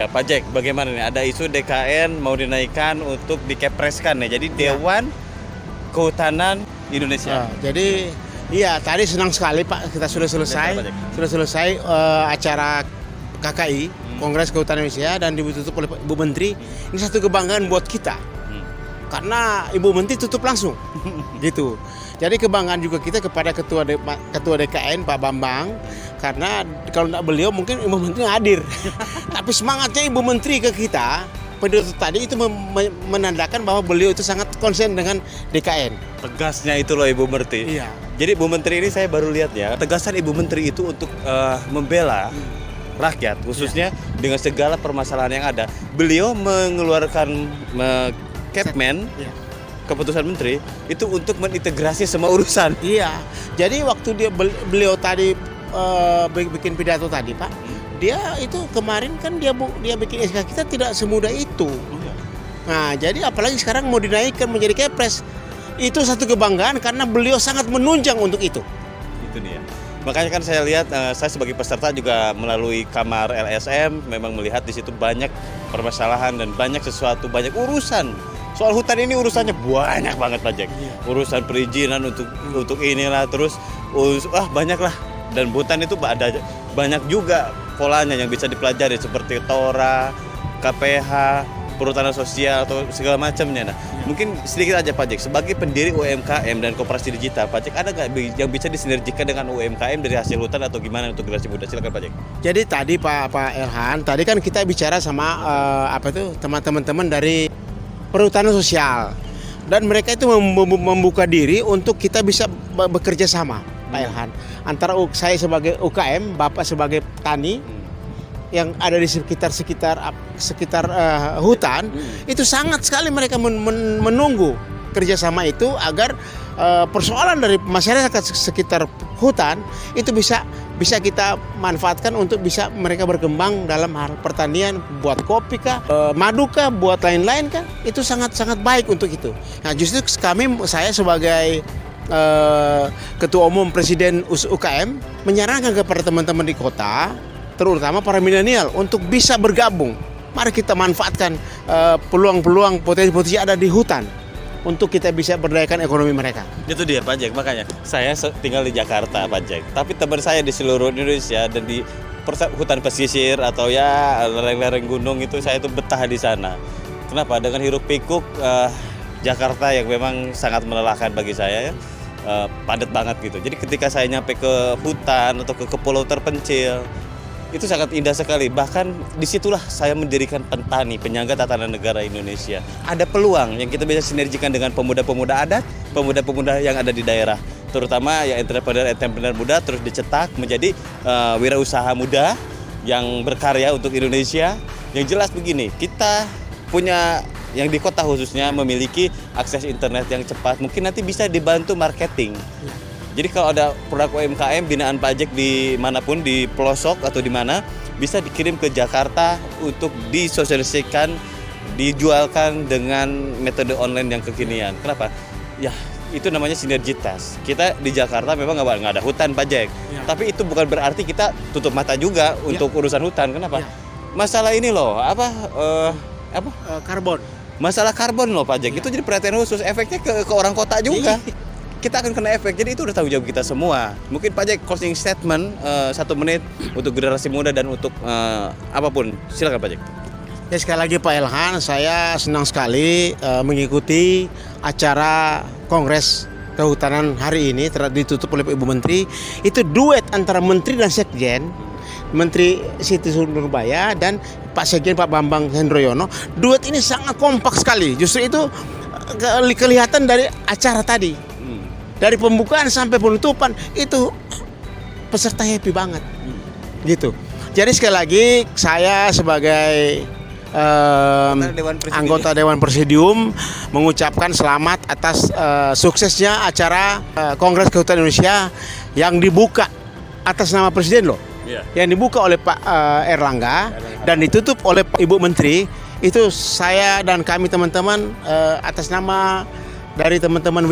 Ya, Pak Jack, bagaimana nih? Ada isu DKN mau dinaikkan untuk dikepreskan nih. Jadi Dewan Kehutanan Indonesia. Jadi iya tadi senang sekali Pak, kita sudah selesai acara KKI Kongres Kehutanan Indonesia dan ditutup oleh Ibu Menteri. Ini satu kebanggaan buat kita karena Ibu Menteri tutup langsung gitu. Jadi kebanggaan juga kita kepada ketua DKN Pak Bambang, karena kalau tidak beliau mungkin Ibu Menteri hadir. Tapi semangatnya Ibu Menteri ke kita pidato tadi itu menandakan bahwa beliau itu sangat konsen dengan DKN. Tegasnya itu loh Ibu Menteri. Iya. Jadi Ibu Menteri ini saya baru lihat ya, tegasan Ibu Menteri itu untuk membela rakyat, khususnya dengan segala permasalahan yang ada. Beliau mengeluarkan Kepmen, keputusan Menteri itu untuk mengintegrasi semua urusan. Iya. Jadi waktu beliau tadi bikin pidato tadi Pak, dia itu kemarin kan dia bikin SK kita tidak semudah itu. Nah jadi apalagi sekarang mau dinaikkan menjadi Kepres, itu satu kebanggaan karena beliau sangat menunjang untuk itu. Itu dia. Makanya kan saya lihat, saya sebagai peserta juga melalui kamar LSM memang melihat di situ banyak permasalahan dan banyak sesuatu, banyak urusan. Soal hutan ini urusannya banyak banget Pak Jack. Urusan perizinan untuk inilah, terus banyak lah. Dan hutan itu ada banyak juga polanya yang bisa dipelajari seperti TORA, KPH, perhutanan sosial atau segala macamnya. Nah, mungkin sedikit aja Pak Jack, sebagai pendiri UMKM dan koperasi digital, Pak Jack ada nggak yang bisa disinergikan dengan UMKM dari hasil hutan atau gimana untuk generasi muda? Silakan Pak Jack. Jadi tadi Pak Elhan, tadi kan kita bicara sama teman-teman dari perhutanan sosial, dan mereka itu membuka diri untuk kita bisa bekerja sama Pak Elhan, antara saya sebagai UKM, Bapak sebagai petani yang ada di sekitar hutan. Itu sangat sekali mereka menunggu kerjasama itu agar persoalan dari masyarakat sekitar hutan itu bisa kita manfaatkan untuk bisa mereka berkembang dalam hal pertanian, buat kopi kah, madu kah, buat lain-lain kah, itu sangat baik untuk itu. Nah justru saya sebagai Ketua Umum Presiden UKM menyarankan kepada teman-teman di kota, terutama para milenial, untuk bisa bergabung. Mari kita manfaatkan peluang-peluang potensi ada di hutan untuk kita bisa berdayakan ekonomi mereka. Itu dia Pak Jack, makanya saya tinggal di Jakarta Pak Jack, tapi teman saya di seluruh Indonesia dan di hutan pesisir atau ya lereng-lereng gunung itu saya itu betah di sana. Kenapa? Dengan hiruk pikuk Jakarta yang memang sangat melelahkan bagi saya ya. Padat banget gitu. Jadi ketika saya nyampe ke hutan atau ke pulau terpencil, itu sangat indah sekali. Bahkan disitulah saya mendirikan Pentani, Penyangga Tatanan Negara Indonesia. Ada peluang yang kita bisa sinergikan dengan pemuda-pemuda adat, pemuda-pemuda yang ada di daerah, terutama ya entrepreneur muda, terus dicetak menjadi wirausaha muda yang berkarya untuk Indonesia. Yang jelas begini, kita punya yang di kota khususnya memiliki akses internet yang cepat, mungkin nanti bisa dibantu marketing. Jadi kalau ada produk UMKM binaan Pak Jack di manapun, di pelosok atau di mana, bisa dikirim ke Jakarta untuk disosialisasikan, dijualkan dengan metode online yang kekinian. Kenapa? Ya itu namanya sinergitas. Kita di Jakarta memang nggak ada hutan Pak Jack, tapi itu bukan berarti kita tutup mata juga untuk urusan hutan. Kenapa? Masalah ini loh, Karbon. Masalah karbon loh Pak Jack, itu jadi perhatian khusus, efeknya ke orang kota juga. Kita akan kena efek, jadi itu udah tanggung jawab kita semua. Mungkin Pak Jack closing statement 1 menit untuk generasi muda dan untuk apapun, silakan Pak Jack. Ya sekali lagi Pak Elhan, saya senang sekali mengikuti acara Kongres Kehutanan hari ini ditutup oleh Ibu Menteri. Itu duet antara Menteri dan Sekjen, Menteri Siti Nurbaya dan Pak Sekjen Pak Bambang Hendroyono. Duet ini sangat kompak sekali. Justru itu kelihatan dari acara tadi. Dari pembukaan sampai penutupan itu peserta happy banget, gitu. Jadi sekali lagi saya sebagai anggota Dewan Presidium mengucapkan selamat atas suksesnya acara Kongres Kehutanan Indonesia yang dibuka atas nama Presiden loh, yang dibuka oleh Pak Erlangga dan ditutup oleh Ibu Menteri. Itu saya dan kami teman-teman atas nama dari teman-teman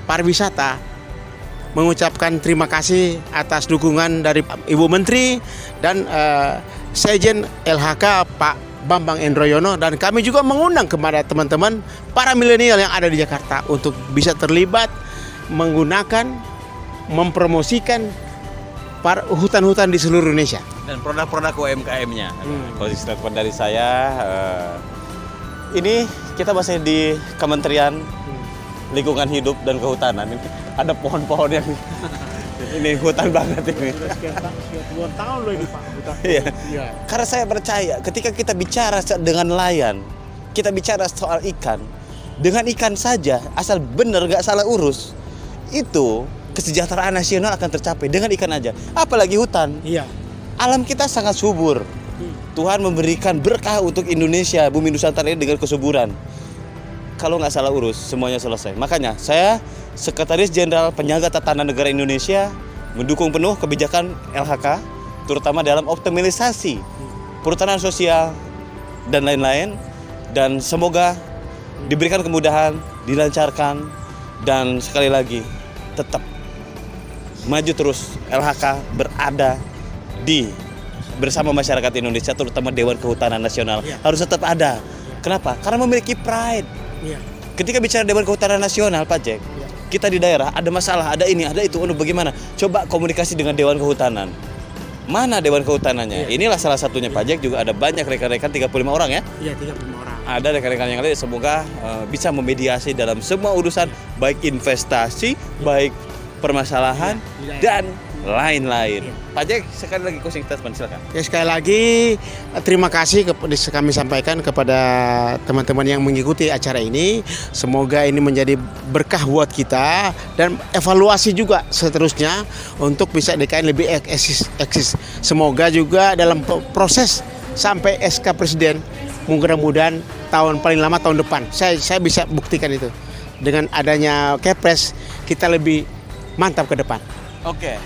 pariwisata mengucapkan terima kasih atas dukungan dari Ibu Menteri dan Sekjen LHK Pak Bambang Endroyono, dan kami juga mengundang kepada teman-teman para milenial yang ada di Jakarta untuk bisa terlibat menggunakan, mempromosikan hutan-hutan di seluruh Indonesia. Dan produk-produk UMKM-nya. Closing statement dari saya, ini kita masih di Kementerian Lingkungan Hidup dan Kehutanan. Ini ada pohon-pohon yang ini hutan banget ini. Sudah sekian tahun loh ini Pak hutan. Iya. Karena saya percaya ketika kita bicara dengan nelayan, kita bicara soal ikan, dengan ikan saja asal benar gak salah urus, itu kesejahteraan nasional akan tercapai dengan ikan aja. Apalagi hutan. Iya. Alam kita sangat subur. Tuhan memberikan berkah untuk Indonesia, bumi Nusantara ini dengan kesuburan. Kalau nggak salah urus, semuanya selesai. Makanya saya Sekretaris Jenderal Penjaga Tatanan Negara Indonesia mendukung penuh kebijakan LHK, terutama dalam optimalisasi perhutanan sosial dan lain-lain. Dan semoga diberikan kemudahan, dilancarkan, dan sekali lagi tetap maju terus. LHK berada bersama masyarakat Indonesia, terutama Dewan Kehutanan Nasional harus tetap ada. Kenapa? Karena memiliki pride. Ketika bicara Dewan Kehutanan Nasional, Pak Jack, kita di daerah ada masalah, ada ini, ada itu, bagaimana? Coba komunikasi dengan Dewan Kehutanan. Mana Dewan Kehutanannya? Inilah salah satunya, Pak Jack. Juga ada banyak rekan-rekan, 35 orang ya? Iya, 35 orang. Ada rekan-rekan yang lain, semoga bisa memediasi dalam semua urusan, baik investasi, baik permasalahan, dan lain-lain. Pak Jack, sekali lagi closing statement, silakan. Ya, sekali lagi terima kasih kami sampaikan kepada teman-teman yang mengikuti acara ini. Semoga ini menjadi berkah buat kita dan evaluasi juga seterusnya untuk bisa DKN lebih eksis. Semoga juga dalam proses sampai SK Presiden mudah-mudahan paling lama tahun depan. Saya bisa buktikan itu. Dengan adanya Kepres kita lebih mantap ke depan. Oke.